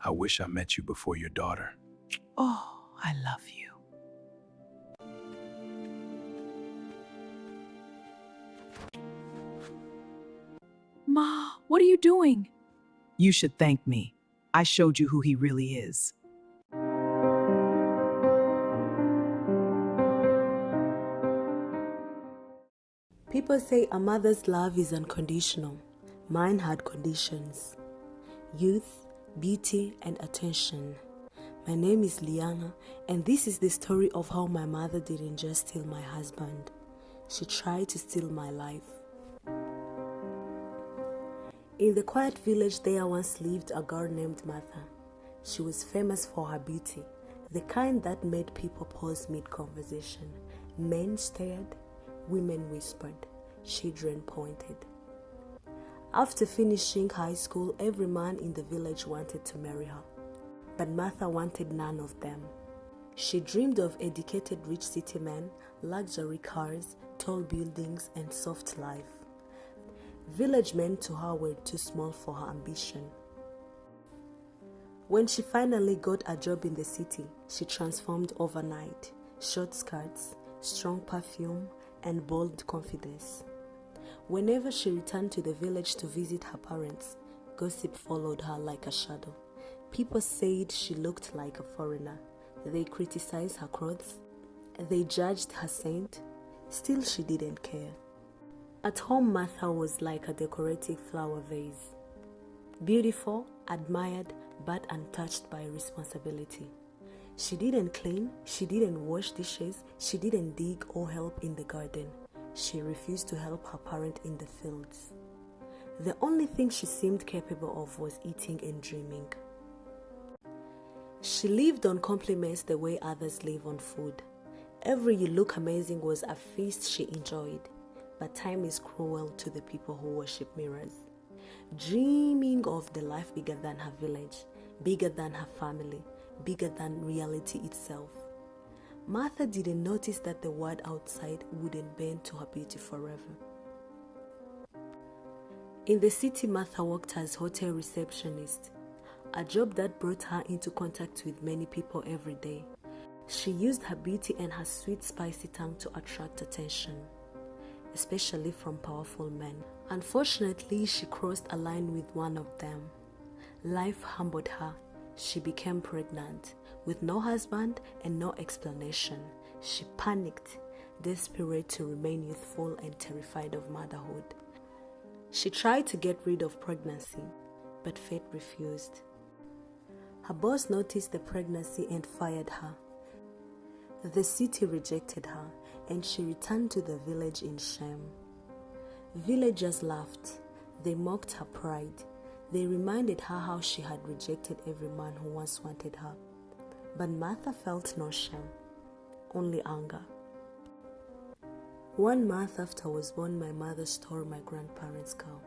I wish I met you before your daughter. Oh, I love you. Ma, what are you doing? You should thank me. I showed you who he really is. People say a mother's love is unconditional. Mine had conditions: youth, beauty, and attention. My name is Liana, and this is the story of how my mother didn't just steal my husband. She tried to steal my life. In the quiet village there once lived a girl named Martha. She was famous for her beauty, the kind that made people pause mid-conversation. Men stared, women whispered, children pointed. After finishing high school, every man in the village wanted to marry her. But Martha wanted none of them. She dreamed of educated rich city men, luxury cars, tall buildings, and soft life. Village men to her were too small for her ambition. When she finally got a job in the city, she transformed overnight. Short skirts, strong perfume, and bold confidence. Whenever she returned to the village to visit her parents, gossip followed her like a shadow. People said she looked like a foreigner. They criticized her clothes. They judged her scent. Still, she didn't care. At home, Martha was like a decorative flower vase. Beautiful, admired, but untouched by responsibility. She didn't clean, she didn't wash dishes, she didn't dig or help in the garden. She refused to help her parent in the fields. The only thing she seemed capable of was eating and dreaming. She lived on compliments the way others live on food. Every "you look amazing" was a feast she enjoyed. But time is cruel to the people who worship mirrors. Dreaming of the life bigger than her village, bigger than her family, bigger than reality itself. Martha didn't notice that the world outside wouldn't bend to her beauty forever. In the city, Martha worked as hotel receptionist, a job that brought her into contact with many people every day. She used her beauty and her sweet, spicy tongue to attract attention, especially from powerful men. Unfortunately, she crossed a line with one of them. Life humbled her. She became pregnant, with no husband and no explanation. She panicked, desperate to remain youthful and terrified of motherhood. She tried to get rid of pregnancy, but fate refused. Her boss noticed the pregnancy and fired her. The city rejected her, and she returned to the village in shame. Villagers laughed. They mocked her pride. They reminded her how she had rejected every man who once wanted her. But Martha felt no shame, only anger. 1 month after I was born, my mother stole my grandparents' cow,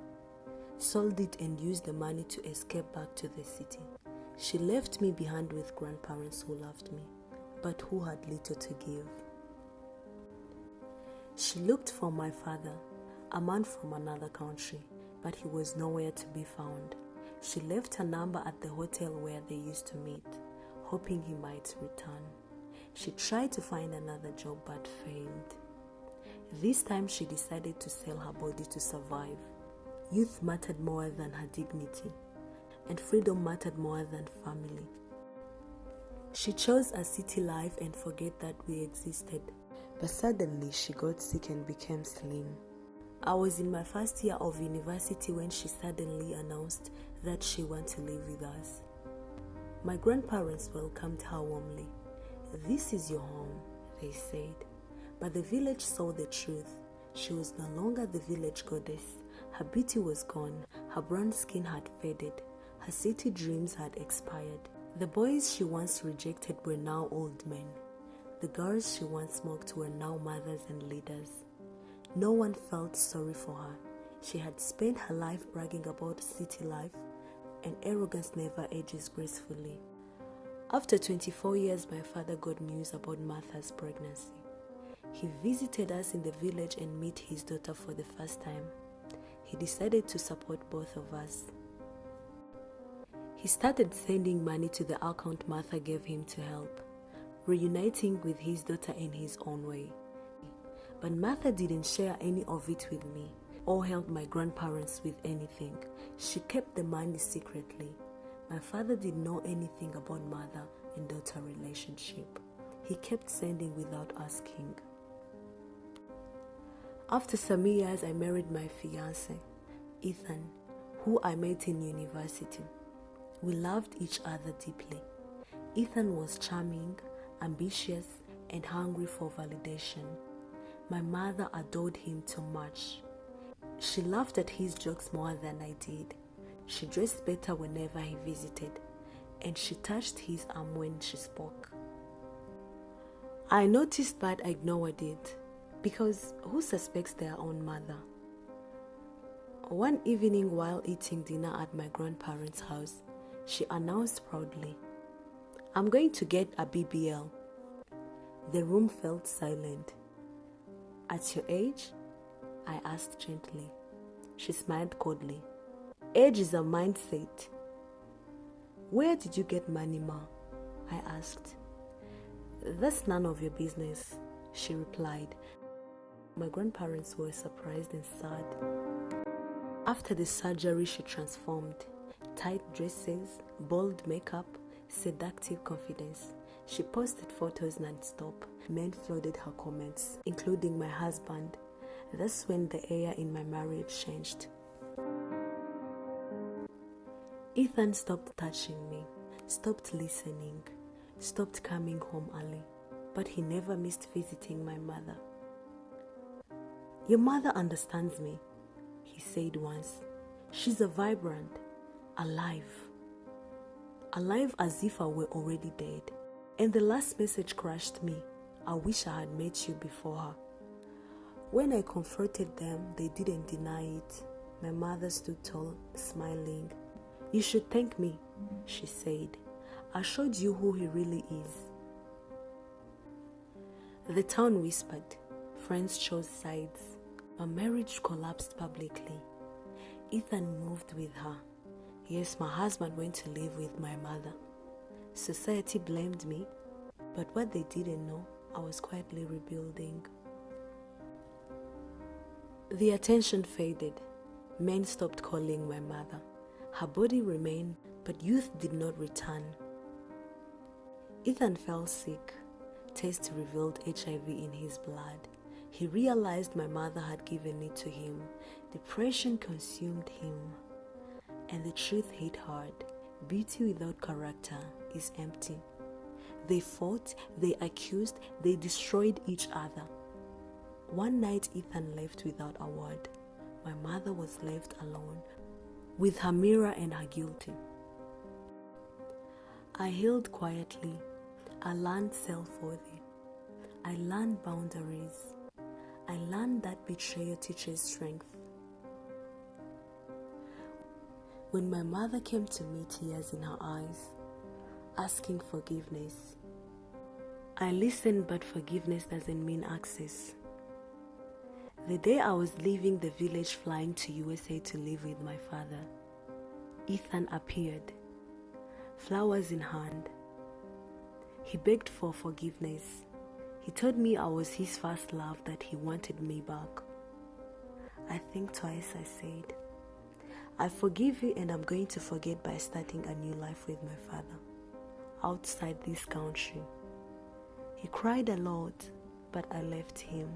sold it, and used the money to escape back to the city. She left me behind with grandparents who loved me, but who had little to give. She looked for my father, a man from another country, but he was nowhere to be found. She left her number at the hotel where they used to meet, hoping he might return. She tried to find another job but failed. This time she decided to sell her body to survive. Youth mattered more than her dignity, and freedom mattered more than family. She chose a city life and forget that we existed. But suddenly she got sick and became slim. I was in my first year of university when she suddenly announced that she wanted to live with us. My grandparents welcomed her warmly. "This is your home," they said. But the village saw the truth. She was no longer the village goddess. Her beauty was gone. Her brown skin had faded. Her city dreams had expired. The boys she once rejected were now old men. The girls she once mocked were now mothers and leaders. No one felt sorry for her. She had spent her life bragging about city life, and arrogance never ages gracefully. After 24 years, my father got news about Martha's pregnancy. He visited us in the village and met his daughter for the first time. He decided to support both of us. He started sending money to the account Martha gave him to help, reuniting with his daughter in his own way. But Martha didn't share any of it with me or help my grandparents with anything. She kept the money secretly. My father didn't know anything about mother and daughter relationship. He kept sending without asking. After some years, I married my fiancé, Ethan, who I met in university. We loved each other deeply. Ethan was charming, ambitious, and hungry for validation. My mother adored him too much. She laughed at his jokes more than I did. She dressed better whenever he visited, and she touched his arm when she spoke. I noticed but ignored it, because who suspects their own mother? One evening while eating dinner at my grandparents' house, she announced proudly, "I'm going to get a BBL." The room felt silent. "At your age?" I asked gently. She smiled coldly. "Age is a mindset." "Where did you get money, Ma?" I asked. "That's none of your business," she replied. My grandparents were surprised and sad. After the surgery, she transformed. Tight dresses, bold makeup, seductive confidence. She posted photos non-stop. Men flooded her comments, including my husband. That's when the air in my marriage changed. Ethan stopped touching me, stopped listening, stopped coming home early, but he never missed visiting my mother. "Your mother understands me," he said once. "She's a vibrant, alive as if I were already dead." And the last message crushed me. "I wish I had met you before her." When I confronted them, they didn't deny it. My mother stood tall, smiling. "You should thank me," she said. "I showed you who he really is." The town whispered. Friends chose sides. Our marriage collapsed publicly. Ethan moved with her. Yes, my husband went to live with my mother. Society blamed me, but what they didn't know, I was quietly rebuilding. The attention faded. Men stopped calling my mother. Her body remained, but youth did not return. Ethan fell sick. Tests revealed HIV in his blood. He realized my mother had given it to him. Depression consumed him. And the truth hit hard. Beauty without character is empty. They fought, they accused, they destroyed each other. One night, Ethan left without a word. My mother was left alone, with her mirror and her guilty. I healed quietly. I learned self-worth. I learned boundaries. I learned that betrayal teaches strength. When my mother came to me, tears in her eyes, asking forgiveness, I listened, but forgiveness doesn't mean access. The day I was leaving the village flying to USA to live with my father, Ethan appeared, flowers in hand. He begged for forgiveness. He told me I was his first love, that he wanted me back. I think twice. I said, "I forgive you, and I'm going to forget by starting a new life with my father, outside this country." He cried a lot, but I left him.